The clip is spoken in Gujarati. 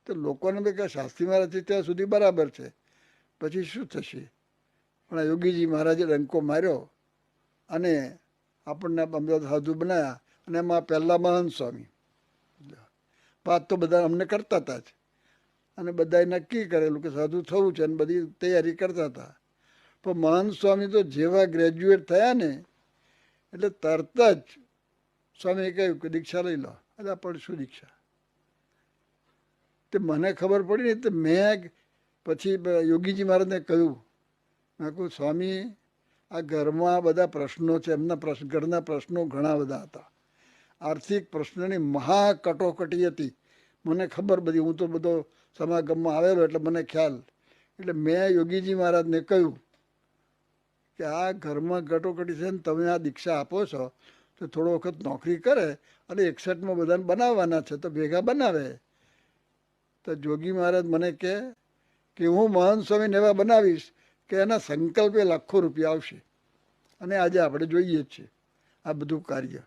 તો લોકોને બી કે શાસ્ત્રી મહારાજથી ત્યાં સુધી બરાબર છે, પછી શું થશે? પણ આ યોગીજી મહારાજે ડંકો માર્યો અને આપણને અમદાવાદ સાધુ બનાવ્યા. અને એમાં પહેલાં મહંત સ્વામી વાત તો બધા અમને કરતા હતા જ, અને બધાએ નક્કી કરેલું કે સાધુ થવું છે, અને બધી તૈયારી કરતા હતા. પણ મહંત સ્વામી તો જેવા ગ્રેજ્યુએટ થયા ને એટલે તરત જ સ્વામીએ કહ્યું કે દીક્ષા લઈ લો. એટલે પણ શું દીક્ષા? તે મને ખબર પડી ને તો મેં પછી યોગીજી મહારાજને કહ્યું, મેં કહ્યું સ્વામી, આ ઘરમાં બધા પ્રશ્નો છે, એમના ઘરના પ્રશ્નો ઘણા બધા હતા. આર્થિક પ્રશ્નની મહા કટોકટી હતી, મને ખબર બધી, હું તો બધો સમાગમમાં આવેલો એટલે મને ખ્યાલ. એટલે મેં યોગીજી મહારાજને કહ્યું કે આ ઘરમાં કટોકટી છે ને તમે આ દીક્ષા આપો છો તો થોડો વખત નોકરી કરે અને 61માં બધાને બનાવવાના છે તો ભેગા બનાવે. તો જોગી મહારાજ મને કહે કે હું મહંત સ્વામીને એવા બનાવીશ કે એના સંકલ્પે લાખો રૂપિયા આવશે. અને આજે આપણે જોઈએ જ છીએ આ બધું કાર્ય.